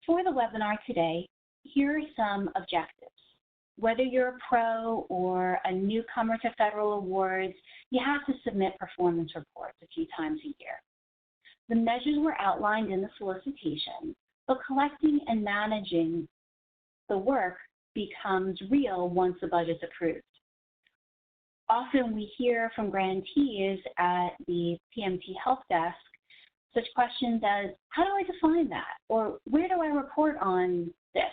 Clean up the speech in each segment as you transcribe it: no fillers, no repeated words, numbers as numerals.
For the webinar today, here are some objectives. Whether you're a pro or a newcomer to federal awards, you have to submit performance reports a few times a year. The measures were outlined in the solicitation, but collecting and managing the work becomes real once the budget's approved. Often we hear from grantees at the PMT Help Desk such questions as, how do I define that? Or where do I report on this?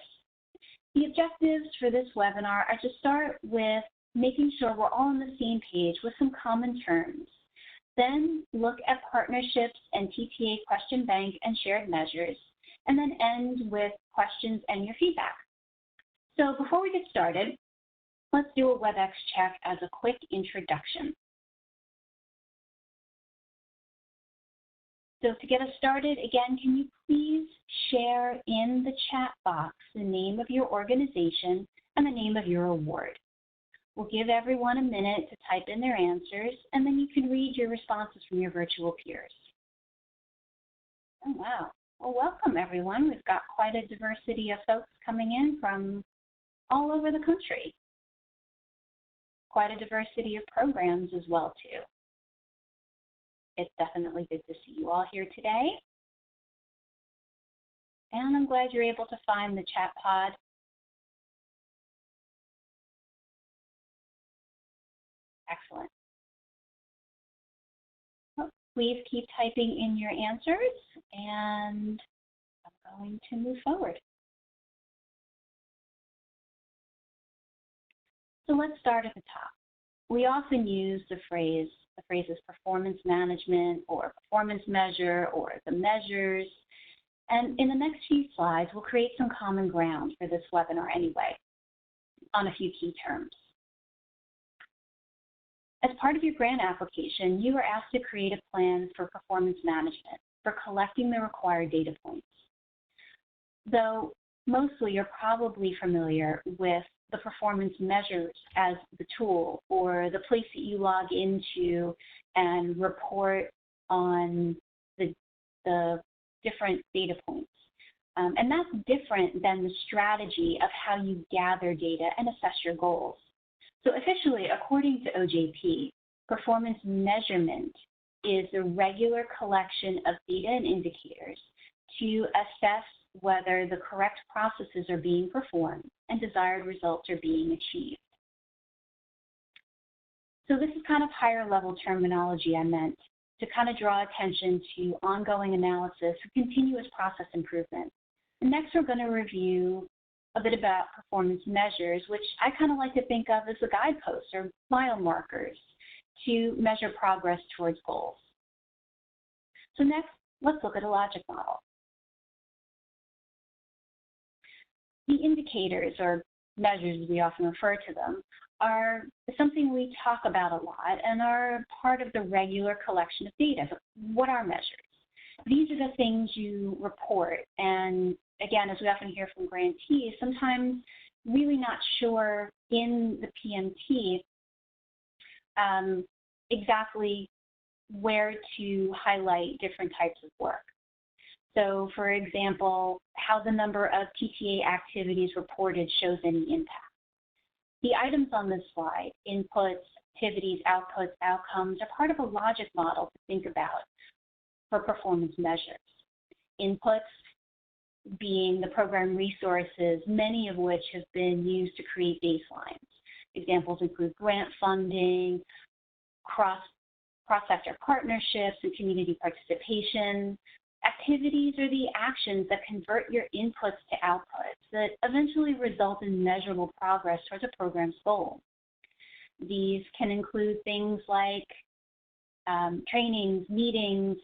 The objectives for this webinar are to start with making sure we're all on the same page with some common terms. Then look at partnerships and TTA question bank and shared measures, and then end with questions and your feedback. So before we get started, let's do a WebEx check as a quick introduction. So to get us started, again, can you please share in the chat box the name of your organization and the name of your award? We'll give everyone a minute to type in their answers, and then you can read your responses from your virtual peers. Oh, wow. Well, welcome, everyone. We've got quite a diversity of folks coming in from all over the country. Quite a diversity of programs as well, too. It's definitely good to see you all here today. And I'm glad you're able to find the chat pod. Excellent. Well, please keep typing in your answers, and I'm going to move forward. So let's start at the top. We often use the phrases performance management or performance measure or the measures. And in the next few slides, we'll create some common ground for this webinar anyway on a few key terms. As part of your grant application, you are asked to create a plan for performance management for collecting the required data points. Though mostly you're probably familiar with the performance measures as the tool or the place that you log into and report on the different data points. And that's different than the strategy of how you gather data and assess your goals. So officially, according to OJP, performance measurement is the regular collection of data and indicators to assess whether the correct processes are being performed and desired results are being achieved. So this is kind of higher level terminology I meant to kind of draw attention to ongoing analysis and continuous process improvement. And next we're going to review a bit about performance measures, which I kind of like to think of as the guideposts or mile markers to measure progress towards goals. So next, let's look at a logic model. The indicators, or measures as we often refer to them, are something we talk about a lot and are part of the regular collection of data. So what are measures? These are the things you report, and again, as we often hear from grantees, sometimes really not sure in the PMT exactly where to highlight different types of work. So, for example, how the number of TTA activities reported shows any impact. The items on this slide, inputs, activities, outputs, outcomes, are part of a logic model to think about for performance measures. Inputs being the program resources, many of which have been used to create baselines. Examples include grant funding, cross-sector partnerships, and community participation. Activities are the actions that convert your inputs to outputs that eventually result in measurable progress towards a program's goal. These can include things like trainings, meetings,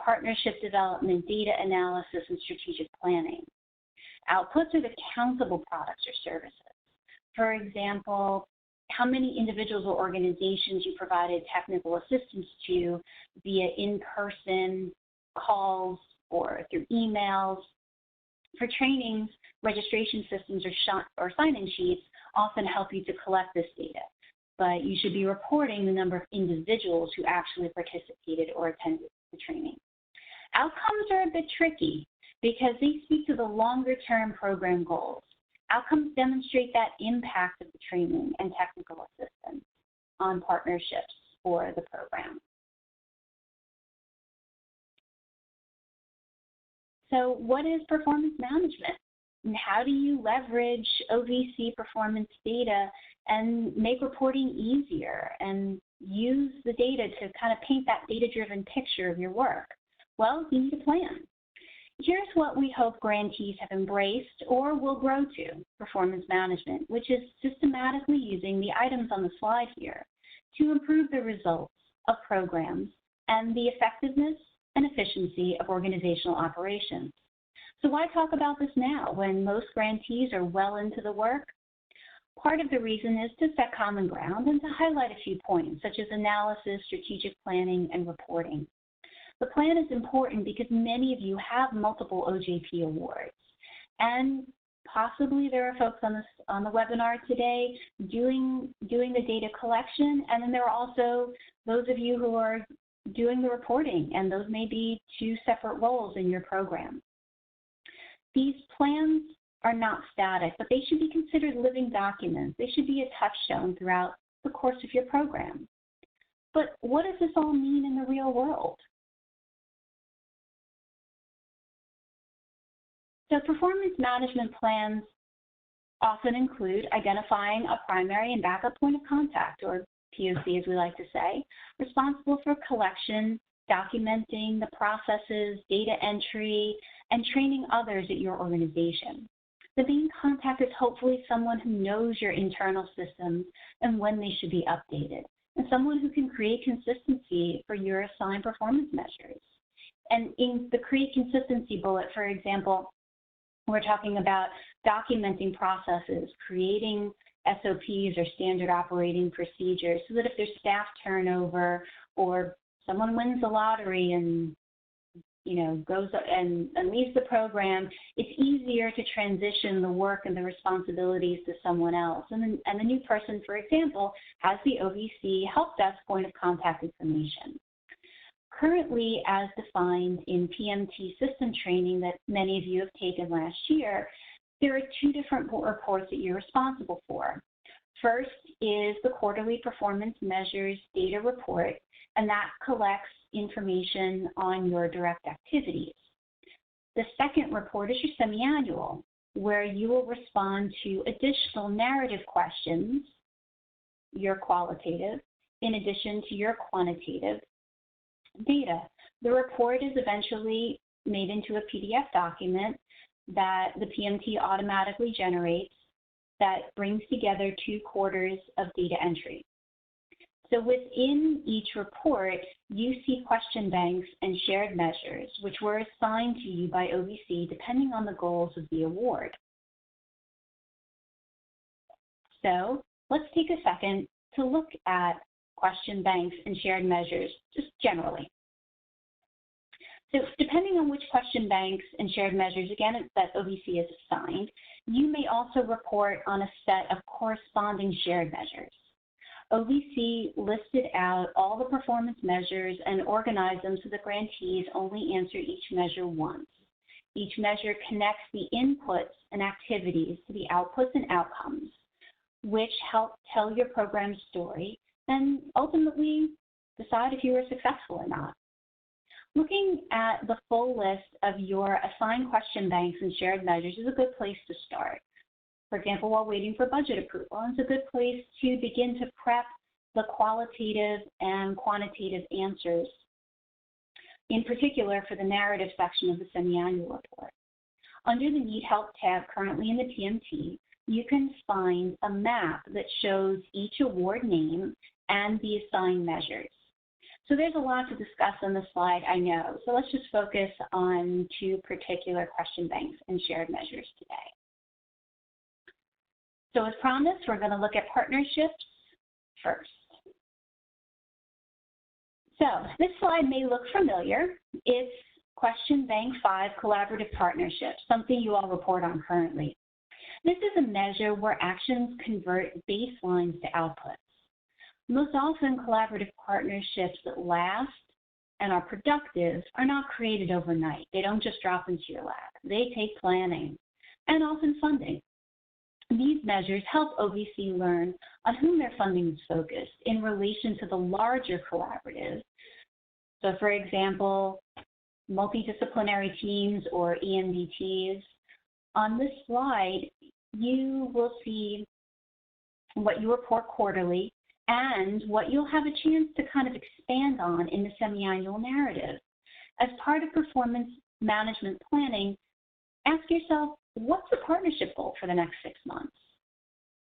partnership development, data analysis, and strategic planning. Outputs are the countable products or services. For example, how many individuals or organizations you provided technical assistance to via in-person calls or through emails. For trainings, registration systems or sign-in sheets often help you to collect this data, but you should be reporting the number of individuals who actually participated or attended the training. Outcomes are a bit tricky. because they speak to the longer-term program goals. Outcomes demonstrate that impact of the training and technical assistance on partnerships for the program. So what is performance management? And how do you leverage OVC performance data and make reporting easier and use the data to kind of paint that data-driven picture of your work? Well, you need a plan. Here's what we hope grantees have embraced or will grow to: performance management, which is systematically using the items on the slide here to improve the results of programs and the effectiveness and efficiency of organizational operations. So why talk about this now when most grantees are well into the work? Part of the reason is to set common ground and to highlight a few points, such as analysis, strategic planning, and reporting. The plan is important because many of you have multiple OJP awards, and possibly there are folks on the webinar today doing the data collection, and then there are also those of you who are doing the reporting, and those may be two separate roles in your program. These plans are not static, but they should be considered living documents. They should be a touchstone throughout the course of your program. But what does this all mean in the real world? So performance management plans often include identifying a primary and backup point of contact, or POC as we like to say, responsible for collection, documenting the processes, data entry, and training others at your organization. The main contact is hopefully someone who knows your internal systems and when they should be updated, and someone who can create consistency for your assigned performance measures. And in the create consistency bullet, for example, we're talking about documenting processes, creating SOPs or standard operating procedures so that if there's staff turnover or someone wins the lottery and goes and leaves the program, it's easier to transition the work and the responsibilities to someone else. And the new person, for example, has the OVC help desk point of contact information. Currently, as defined in PMT system training that many of you have taken last year, there are two different reports that you're responsible for. First is the quarterly performance measures data report, and that collects information on your direct activities. The second report is your semi-annual, where you will respond to additional narrative questions, your qualitative, in addition to your quantitative data. The report is eventually made into a PDF document that the PMT automatically generates that brings together 2 quarters of data entry. So within each report, you see question banks and shared measures, which were assigned to you by OVC depending on the goals of the award. So let's take a second to look at question banks and shared measures just generally. So depending on which question banks and shared measures, again, that OVC is assigned, you may also report on a set of corresponding shared measures. OVC listed out all the performance measures and organized them so the grantees only answer each measure once. Each measure connects the inputs and activities to the outputs and outcomes, which help tell your program's story and ultimately decide if you were successful or not. Looking at the full list of your assigned question banks and shared measures is a good place to start. For example, while waiting for budget approval, it's a good place to begin to prep the qualitative and quantitative answers, in particular for the narrative section of the semi-annual report. Under the Need Help tab currently in the PMT, you can find a map that shows each award name and the assigned measures. So there's a lot to discuss on the slide, I know. So let's just focus on 2 particular question banks and shared measures today. So as promised, we're going to look at partnerships first. So this slide may look familiar. It's question bank 5, collaborative partnerships, something you all report on currently. This is a measure where actions convert baselines to outputs. Most often, collaborative partnerships that last and are productive are not created overnight. They don't just drop into your lap. They take planning and often funding. These measures help OVC learn on whom their funding is focused in relation to the larger collaborative. So for example, multidisciplinary teams or EMDTs. On this slide, you will see what you report quarterly and what you'll have a chance to kind of expand on in the semi-annual narrative. As part of performance management planning, ask yourself, what's the partnership goal for the next 6 months?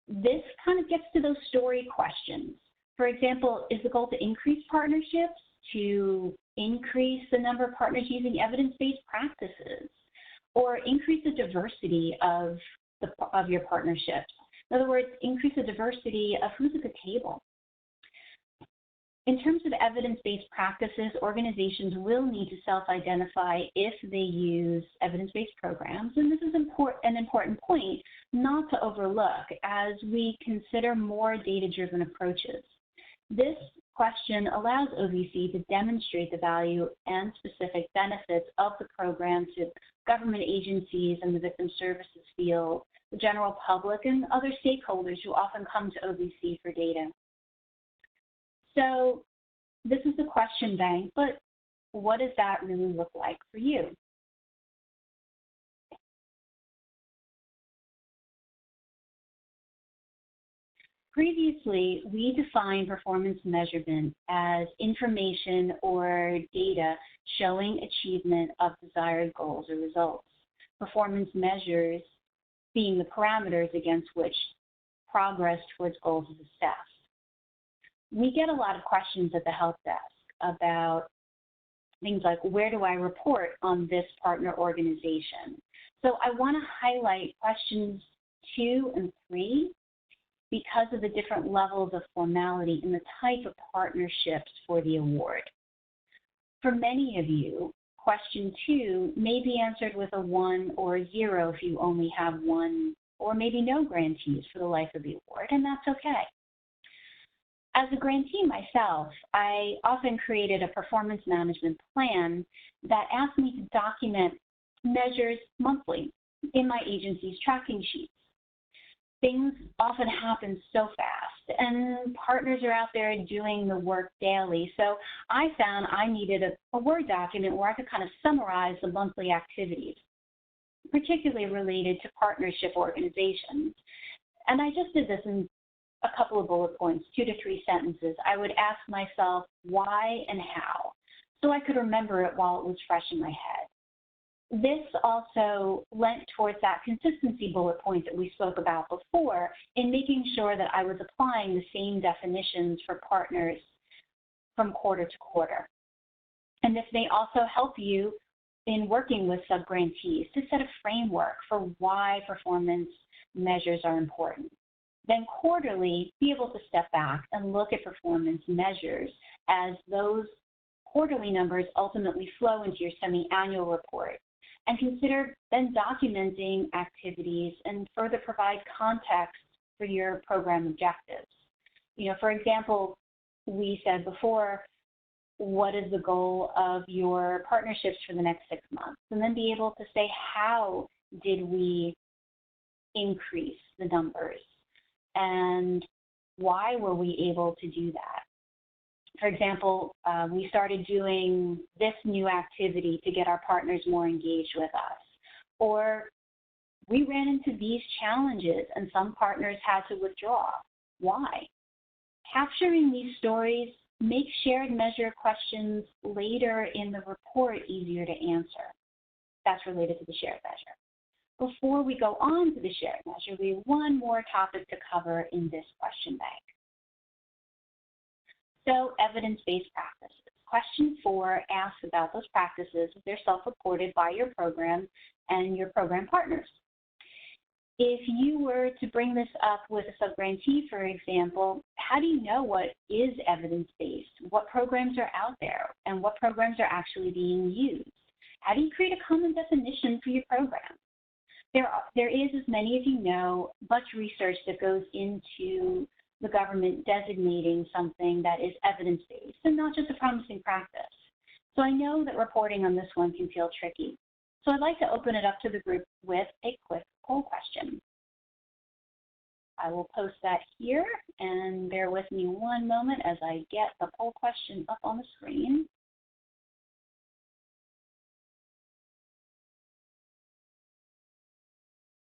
This kind of gets to those story questions. For example, is the goal to increase partnerships, to increase the number of partners using evidence-based practices, or increase the diversity of your partnerships? In other words, increase the diversity of who's at the table. In terms of evidence-based practices, organizations will need to self-identify if they use evidence-based programs, and this is an important point not to overlook as we consider more data-driven approaches. This question allows OVC to demonstrate the value and specific benefits of the program to government agencies and the victim services field, the general public, and other stakeholders who often come to OVC for data. So this is the question bank, but what does that really look like for you? Previously, we defined performance measurement as information or data showing achievement of desired goals or results. Performance measures being the parameters against which progress towards goals is assessed. We get a lot of questions at the help desk about things like, where do I report on this partner organization? So I want to highlight questions 2 and 3 because of the different levels of formality and the type of partnerships for the award. For many of you, question 2 may be answered with a 1 or a 0 if you only have 1 or maybe no grantees for the life of the award, and that's okay. As a grantee myself, I often created a performance management plan that asked me to document measures monthly in my agency's tracking sheets. Things often happen so fast, and partners are out there doing the work daily. So I found I needed a Word document where I could kind of summarize the monthly activities, particularly related to partnership organizations. And I just did this in a couple of bullet points, 2 to 3 sentences. I would ask myself why and how, so I could remember it while it was fresh in my head. This also lent towards that consistency bullet point that we spoke about before in making sure that I was applying the same definitions for partners from quarter to quarter. And this may also help you in working with subgrantees to set a framework for why performance measures are important. Then quarterly, be able to step back and look at performance measures as those quarterly numbers ultimately flow into your semi-annual report, and consider then documenting activities and further provide context for your program objectives. You know, for example, we said before, what is the goal of your partnerships for the next 6 months? And then be able to say, how did we increase the numbers? And why were we able to do that? For example, we started doing this new activity to get our partners more engaged with us. Or we ran into these challenges and some partners had to withdraw. Why? Capturing these stories makes shared measure questions later in the report easier to answer. That's related to the shared measure. Before we go on to the shared measure, we have one more topic to cover in this question bank. So, evidence-based practices. Question 4 asks about those practices if they're self-reported by your program and your program partners. If you were to bring this up with a subgrantee, for example, how do you know what is evidence-based? What programs are out there and what programs are actually being used? How do you create a common definition for your program? There is, as many of you know, much research that goes into the government designating something that is evidence-based and not just a promising practice. So I know that reporting on this one can feel tricky. So I'd like to open it up to the group with a quick poll question. I will post that here, and bear with me one moment as I get the poll question up on the screen.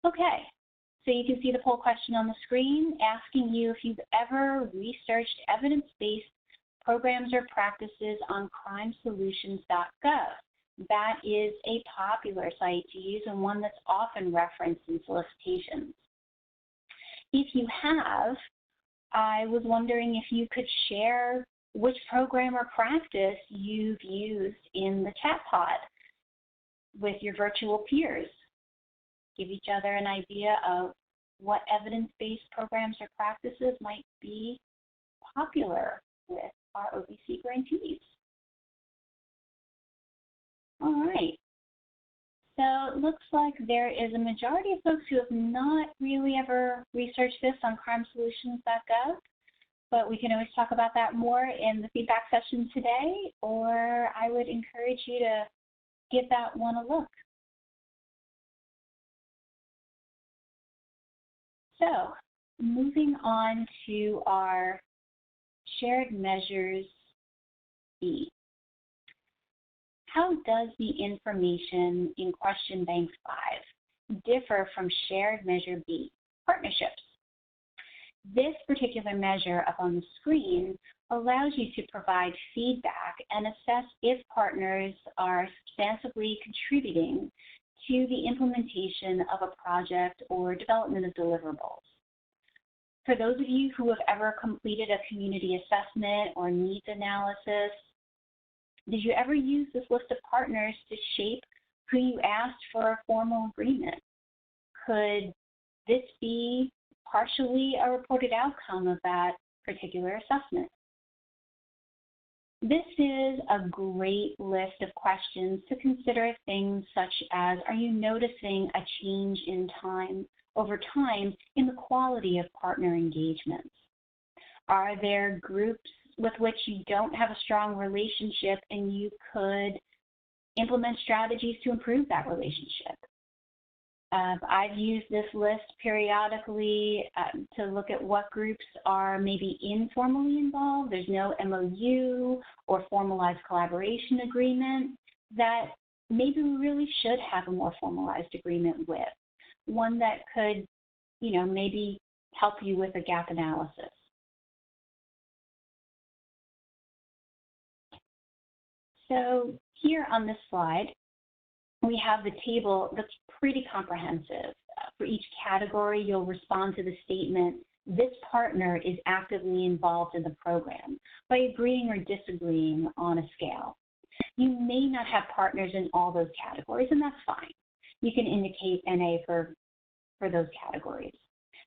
Okay, so you can see the poll question on the screen asking you if you've ever researched evidence-based programs or practices on crimesolutions.gov. That is a popular site to use and one that's often referenced in solicitations. If you have, I was wondering if you could share which program or practice you've used in the chat pod with your virtual peers. Give each other an idea of what evidence-based programs or practices might be popular with our OBC grantees. All right. So it looks like there is a majority of folks who have not really ever researched this on crimesolutions.gov, but we can always talk about that more in the feedback session today, or I would encourage you to give that one a look. So moving on to our shared measures B. How does the information in question bank 5 differ from shared measure B, partnerships? This particular measure up on the screen allows you to provide feedback and assess if partners are substantively contributing to the implementation of a project or development of deliverables. For those of you who have ever completed a community assessment or needs analysis, did you ever use this list of partners to shape who you asked for a formal agreement? Could this be partially a reported outcome of that particular assessment? This is a great list of questions to consider things such as, are you noticing a change in time over time in the quality of partner engagements? Are there groups with which you don't have a strong relationship and you could implement strategies to improve that relationship? I've used this list periodically to look at what groups are maybe informally involved. There's no MOU or formalized collaboration agreement that maybe we really should have a more formalized agreement with, one that could, maybe help you with a gap analysis. So here on this slide, we have the table that's pretty comprehensive. For each category, you'll respond to the statement, this partner is actively involved in the program, by agreeing or disagreeing on a scale. You may not have partners in all those categories, and that's fine. You can indicate NA for those categories.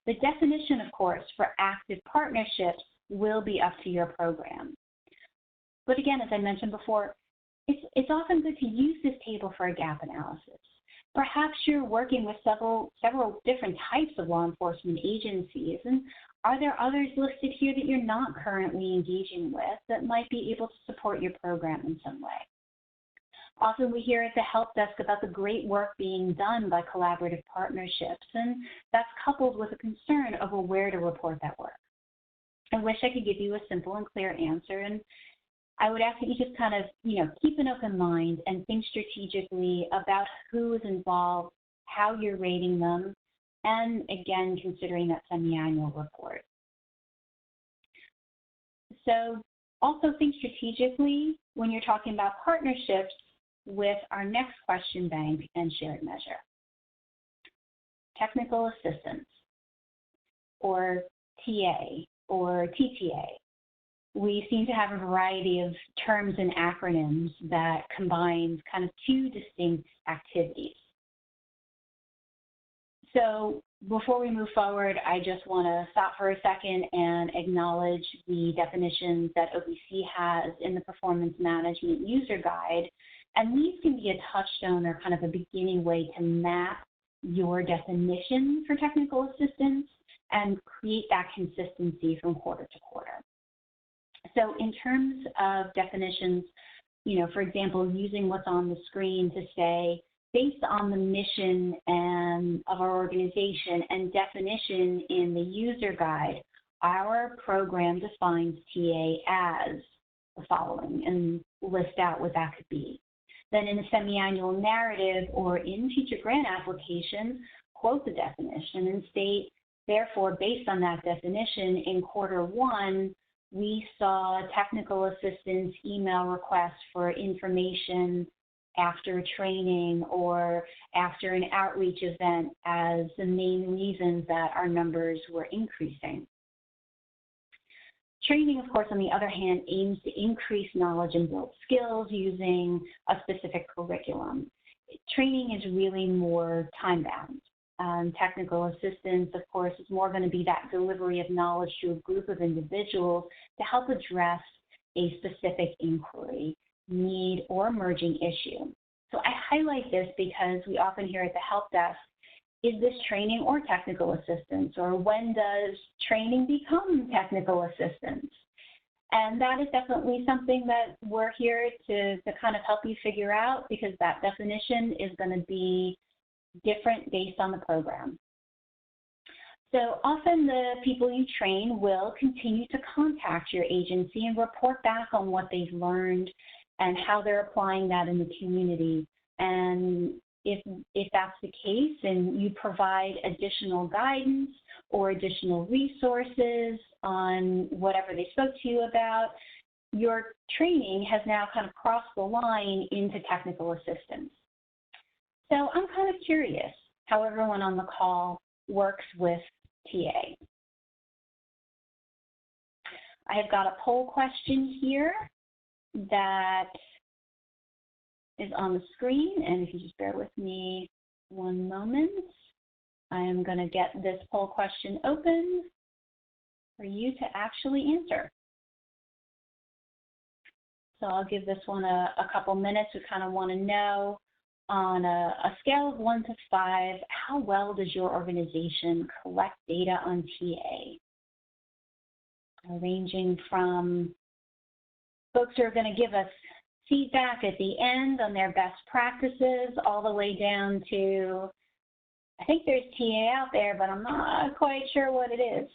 The definition, of course, for active partnerships will be up to your program. But again, as I mentioned before, it's often good to use this table for a gap analysis. Perhaps you're working with several different types of law enforcement agencies, and are there others listed here that you're not currently engaging with that might be able to support your program in some way? Often we hear at the help desk about the great work being done by collaborative partnerships, and that's coupled with a concern over where to report that work. I wish I could give you a simple and clear answer, and I would ask that you just kind of, keep an open mind and think strategically about who is involved, how you're rating them, and again, considering that semi-annual report. So also think strategically when you're talking about partnerships with our next question bank and shared measure. Technical assistance, or TA, or TTA. We seem to have a variety of terms and acronyms that combine kind of two distinct activities. So before we move forward, I just want to stop for a second and acknowledge the definitions that OBC has in the Performance Management User Guide. And these can be a touchstone or kind of a beginning way to map your definition for technical assistance and create that consistency from quarter to quarter. So in terms of definitions, for example, using what's on the screen to say, based on the mission of our organization and definition in the user guide, our program defines TA as the following, and list out what that could be. Then in the semi-annual narrative or in future grant applications, quote the definition and state, therefore, based on that definition, in Q1, we saw technical assistance email requests for information after training or after an outreach event as the main reasons that our numbers were increasing. Training, of course, on the other hand, aims to increase knowledge and build skills using a specific curriculum. Training is really more time-bound. Technical assistance, of course, is more going to be that delivery of knowledge to a group of individuals to help address a specific inquiry, need, or emerging issue. So I highlight this because we often hear at the help desk, is this training or technical assistance? Or when does training become technical assistance? And that is definitely something that we're here to kind of help you figure out, because that definition is going to be different based on the program. So often the people you train will continue to contact your agency and report back on what they've learned and how they're applying that in the community. And if that's the case and you provide additional guidance or additional resources on whatever they spoke to you about, your training has now kind of crossed the line into technical assistance. So I'm kind of curious how everyone on the call works with TA. I have got a poll question here that is on the screen, and if you just bear with me one moment, I am going to get this poll question open for you to actually answer. So I'll give this one a couple minutes. We kind of want to know, on a scale of 1 to 5, how well does your organization collect data on TA? Ranging from folks who are going to give us feedback at the end on their best practices, all the way down to, I think there's TA out there, but I'm not quite sure what it is.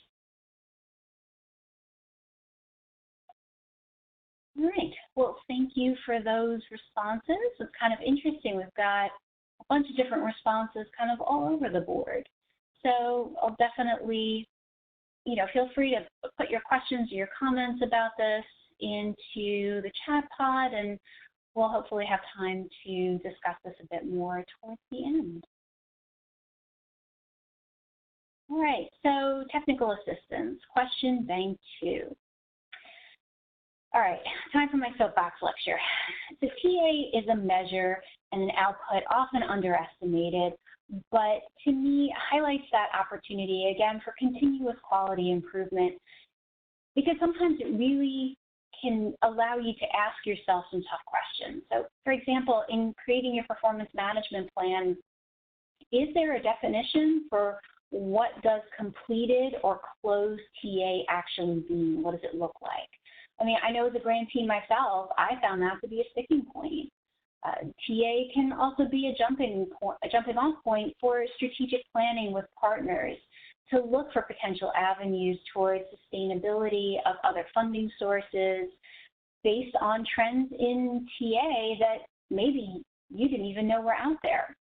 All right, well, thank you for those responses. It's kind of interesting. We've got a bunch of different responses kind of all over the board. So I'll definitely, feel free to put your questions or your comments about this into the chat pod, and we'll hopefully have time to discuss this a bit more towards the end. All right, so technical assistance, question bank 2. All right, time for my soapbox lecture. The TA is a measure and an output often underestimated, but to me highlights that opportunity, again, for continuous quality improvement, because sometimes it really can allow you to ask yourself some tough questions. So, for example, in creating your performance management plan, is there a definition for what does completed or closed TA actually mean? What does it look like? I mean, I know as a grantee myself, I found that to be a sticking point. TA can also be a jumping off point for strategic planning with partners to look for potential avenues towards sustainability of other funding sources based on trends in TA that maybe you didn't even know were out there.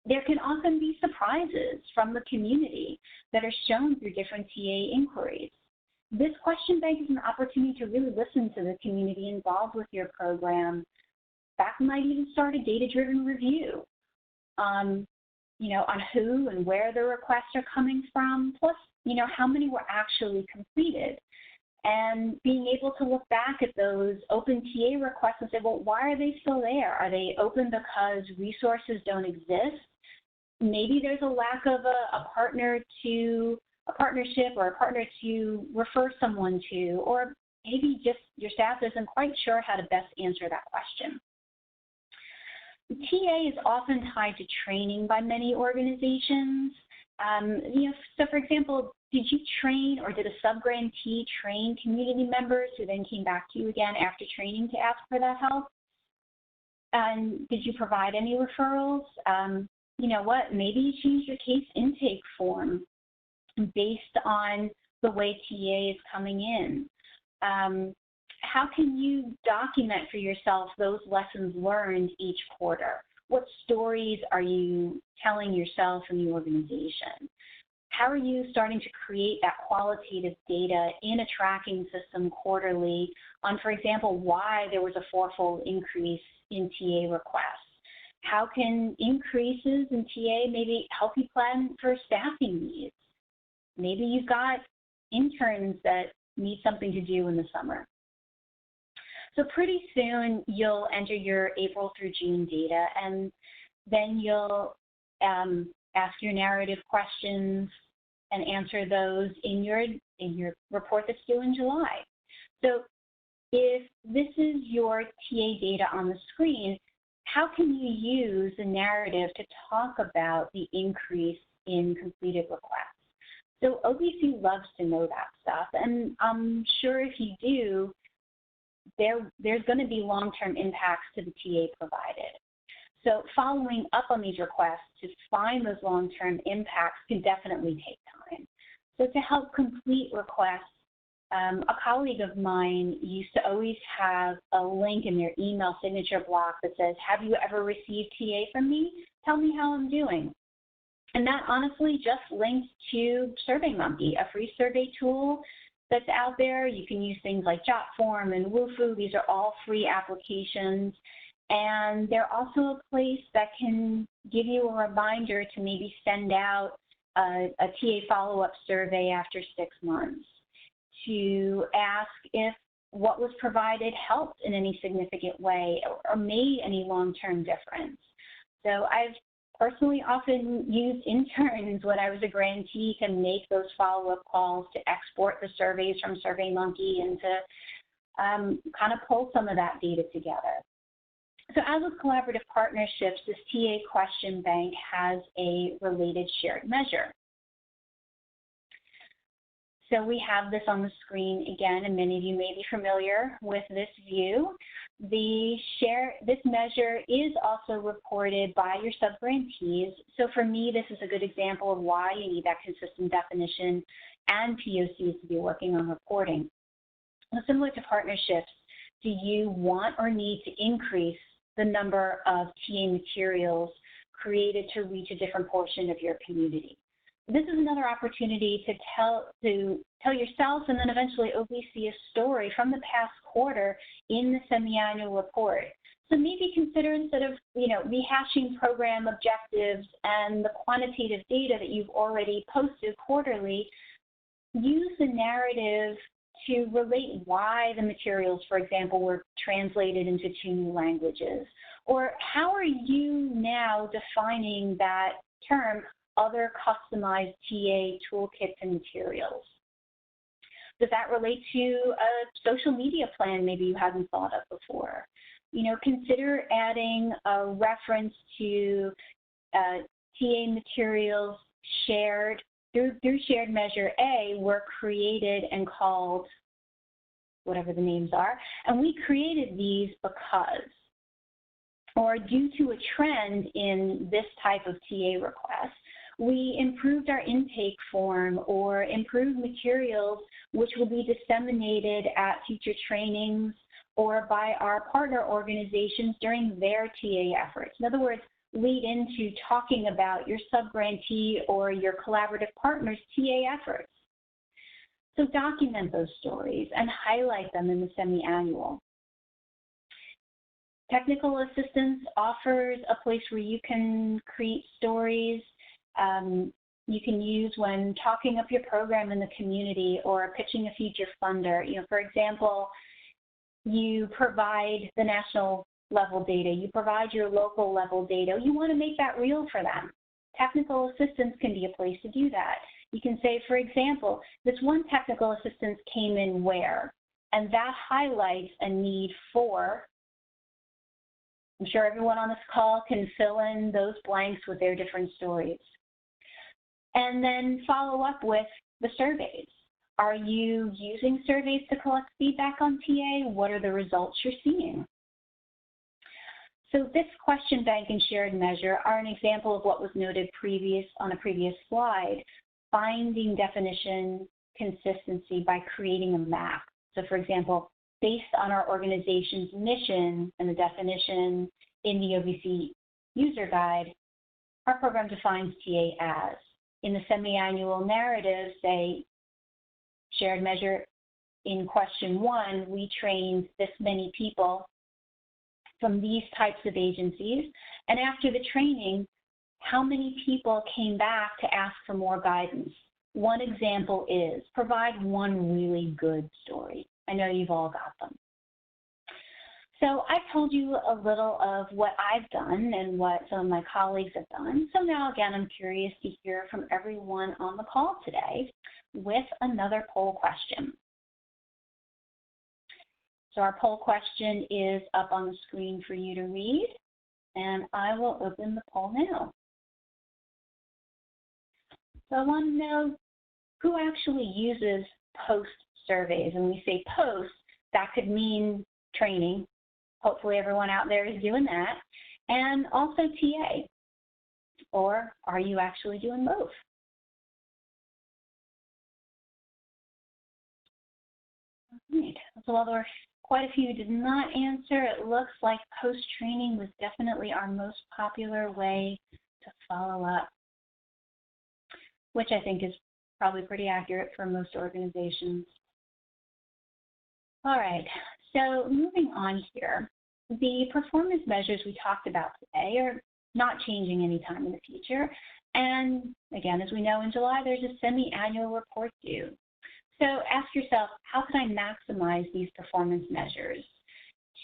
There can often be surprises from the community that are shown through different TA inquiries. This question bank is an opportunity to really listen to the community involved with your program. That might even start a data-driven review on who and where the requests are coming from, plus, how many were actually completed. And being able to look back at those open TA requests and say, well, why are they still there? Are they open because resources don't exist? Maybe there's a lack of a partnership or a partner to refer someone to, or maybe just your staff isn't quite sure how to best answer that question. TA is often tied to training by many organizations. So for example, Did you train, or did a subgrantee train community members who then came back to you again after training to ask for that help? And did you provide any referrals? You know what, maybe you changed your case intake form based on the way TA is coming in. How can you document for yourself those lessons learned each quarter? What stories are you telling yourself and the organization? How are you starting to create that qualitative data in a tracking system quarterly on, for example, why there was a fourfold increase in TA requests? How can increases in TA maybe help you plan for staffing needs? Maybe you've got interns that need something to do in the summer. So pretty soon you'll enter your April through June data, and then you'll ask your narrative questions and answer those in your report that's due in July. So if this is your TA data on the screen, how can you use the narrative to talk about the increase in completed requests? So OBC loves to know that stuff, and I'm sure if you do, there's going to be long-term impacts to the TA provided. So following up on these requests to find those long-term impacts can definitely take time. So to help complete requests, a colleague of mine used to always have a link in their email signature block that says, "Have you ever received TA from me? Tell me how I'm doing." And that honestly just links to SurveyMonkey, a free survey tool that's out there. You can use things like JotForm and Wufoo. These are all free applications. And they're also a place that can give you a reminder to maybe send out a TA follow-up survey after 6 months to ask if what was provided helped in any significant way or made any long-term difference. So I've personally often used interns when I was a grantee to make those follow-up calls, to export the surveys from SurveyMonkey, and to kind of pull some of that data together. So as with collaborative partnerships, this TA question bank has a related shared measure. So we have this on the screen again, and many of you may be familiar with this view. This measure is also reported by your subgrantees. So for me, this is a good example of why you need that consistent definition and POCs to be working on reporting. Now, similar to partnerships, do you want or need to increase the number of TA materials created to reach a different portion of your community? This is another opportunity to tell yourself and then eventually OBC a story from the past quarter in the semi-annual report. So maybe consider, instead of rehashing program objectives and the quantitative data that you've already posted quarterly, use the narrative to relate why the materials, for example, were translated into 2 new languages. Or how are you now defining that term, other customized TA toolkits and materials? Does that relate to a social media plan maybe you hadn't thought of before? Consider adding a reference to TA materials shared through shared measure A were created and called whatever the names are, and we created these because, or due to a trend in this type of TA request, we improved our intake form or improved materials which will be disseminated at future trainings or by our partner organizations during their TA efforts. In other words, lead into talking about your subgrantee or your collaborative partner's TA efforts. So document those stories and highlight them in the semi-annual. Technical assistance offers a place where you can create stories you can use when talking up your program in the community or pitching a future funder. For example, you provide the national level data, you provide your local level data, you want to make that real for them. Technical assistance can be a place to do that. You can say, for example, this one technical assistance came in where, and that highlights a need for. I'm sure everyone on this call can fill in those blanks with their different stories. And then follow up with the surveys. Are you using surveys to collect feedback on TA? What are the results you're seeing? So this question bank and shared measure are an example of what was noted on a previous slide, finding definition consistency by creating a map. So for example, based on our organization's mission and the definition in the OVC user guide, our program defines TA as. In the semi-annual narrative, say, shared measure in question 1, we trained this many people from these types of agencies, and after the training, how many people came back to ask for more guidance? One example is provide one really good story. I know you've all got them. So I've told you a little of what I've done and what some of my colleagues have done. So now again, I'm curious to hear from everyone on the call today with another poll question. So our poll question is up on the screen for you to read, and I will open the poll now. So I want to know who actually uses post surveys. And we say post, that could mean training. Hopefully everyone out there is doing that. And also TA. Or are you actually doing both? All right. So while there were quite a few who did not answer, it looks like post-training was definitely our most popular way to follow up, which I think is probably pretty accurate for most organizations. All right, so moving on here, the performance measures we talked about today are not changing anytime in the future. And again, as we know, in July, there's a semi-annual report due. So ask yourself, how can I maximize these performance measures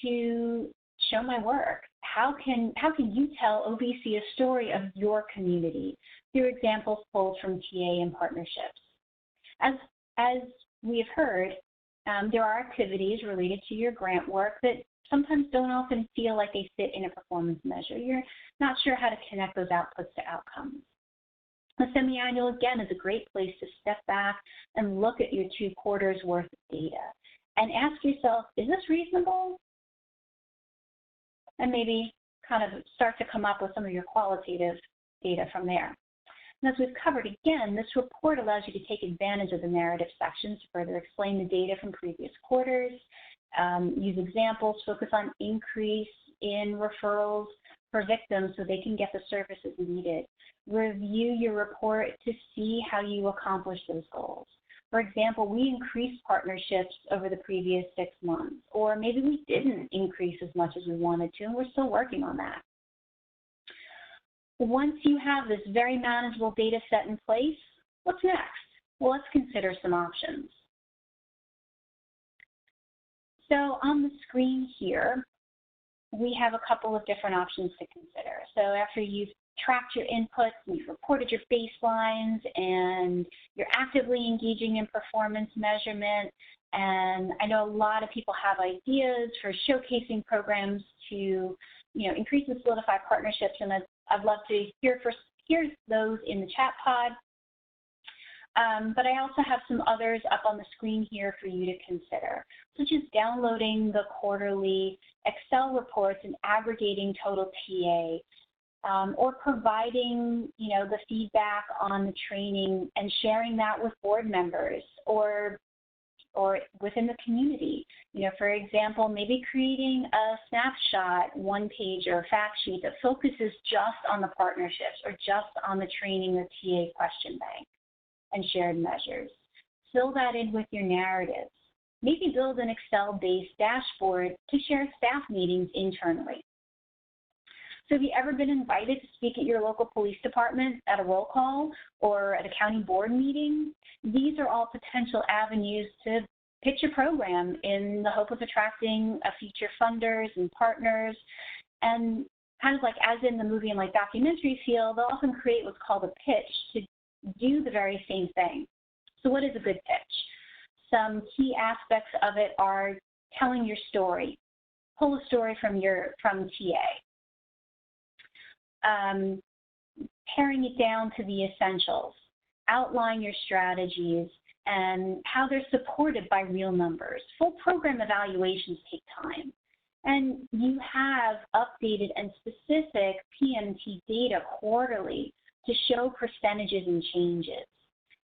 to show my work? How can you tell OVC a story of your community through examples pulled from TA and partnerships? As we have heard, there are activities related to your grant work that sometimes don't often feel like they fit in a performance measure. You're not sure how to connect those outputs to outcomes. The semi-annual, again, is a great place to step back and look at your 2 quarters worth of data and ask yourself, is this reasonable? And maybe kind of start to come up with some of your qualitative data from there. And as we've covered, again, this report allows you to take advantage of the narrative sections to further explain the data from previous quarters, use examples, focus on increase in referrals for victims so they can get the services needed. Review your report to see how you accomplish those goals. For example, we increased partnerships over the previous 6 months, or maybe we didn't increase as much as we wanted to, and we're still working on that. Once you have this very manageable data set in place, what's next? Well, let's consider some options. So on the screen here, we have a couple of different options to consider. So after you've tracked your inputs and you've reported your baselines and you're actively engaging in performance measurement, and I know a lot of people have ideas for showcasing programs to increase and solidify partnerships, and I'd love to hear those in the chat pod. But I also have some others up on the screen here for you to consider, such as downloading the quarterly Excel reports and aggregating total TA, or providing, the feedback on the training and sharing that with board members or within the community. For example, maybe creating a snapshot, one-page or fact sheet that focuses just on the partnerships or just on the training or TA question bank and shared measures. Fill that in with your narratives. Maybe build an Excel-based dashboard to share staff meetings internally. So have you ever been invited to speak at your local police department at a roll call or at a county board meeting? These are all potential avenues to pitch your program in the hope of attracting future funders and partners. And kind of like as in the movie and like documentary field, they'll often create what's called a pitch to do the very same thing. So what is a good pitch? Some key aspects of it are telling your story. Pull a story from TA. Paring it down to the essentials. outline your strategies and how they're supported by real numbers. Full program evaluations take time. And you have updated and specific PMT data quarterly to show percentages and changes.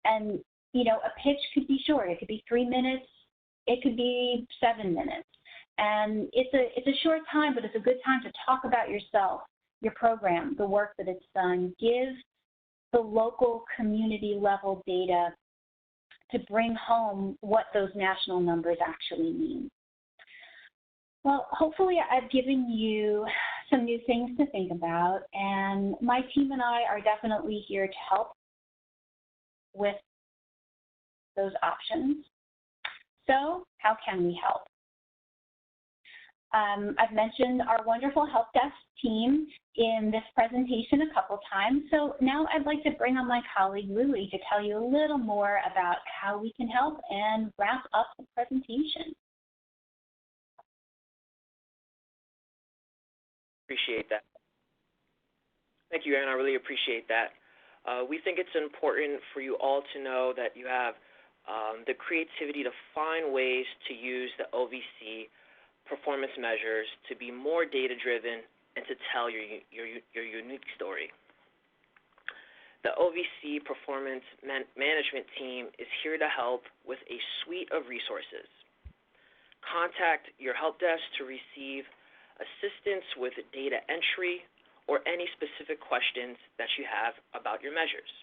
And, you know, a pitch could be short. It could be 3 minutes. It could be 7 minutes. And it's a short time, but it's a good time to talk about yourself, your program, the work that it's done. Give the local community level data to bring home what those national numbers actually mean. Well, hopefully I've given you some new things to think about, and my team and I are definitely here to help with those options. So how can we help? I've mentioned our wonderful help desk team in this presentation a couple times, so now I'd like to bring on my colleague Louie to tell you a little more about how we can help and wrap up the presentation. Appreciate that. Thank you, Anne. I really appreciate that. We think it's important for you all to know that you have the creativity to find ways to use the OVC performance measures to be more data-driven and to tell your unique story. The OVC Performance Management Team is here to help with a suite of resources. Contact your help desk to receive assistance with data entry or any specific questions that you have about your measures.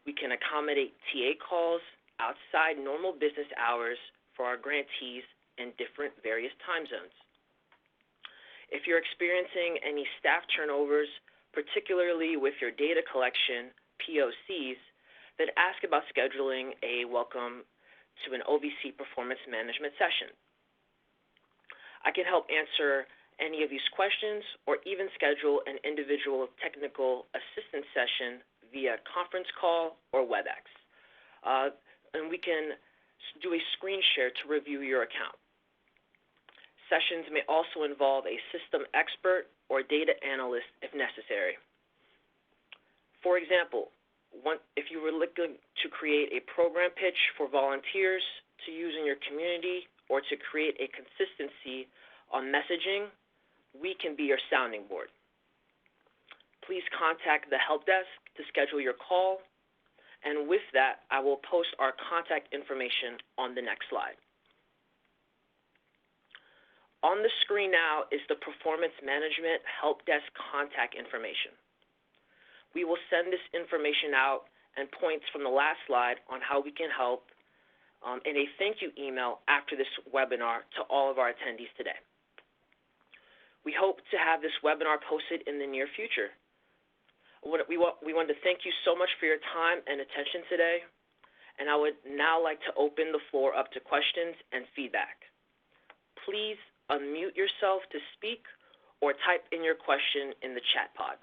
We can accommodate TA calls outside normal business hours for our grantees in different various time zones. If you're experiencing any staff turnovers, particularly with your data collection, POCs, then ask about scheduling a welcome to an OVC performance management session. I can help answer any of these questions or even schedule an individual technical assistance session via conference call or WebEx. And we can do a screen share to review your account. Sessions may also involve a system expert or data analyst if necessary. For example, if you were looking to create a program pitch for volunteers to use in your community or to create a consistency on messaging, we can be your sounding board. Please contact the help desk to schedule your call, and with that, I will post our contact information on the next slide. On the screen now is the Performance Management Help Desk contact information. We will send this information out and points from the last slide on how we can help in a thank you email after this webinar to all of our attendees today. We hope to have this webinar posted in the near future. We want to thank you so much for your time and attention today, and I would now like to open the floor up to questions and feedback. Please unmute yourself to speak or type in your question in the chat pod.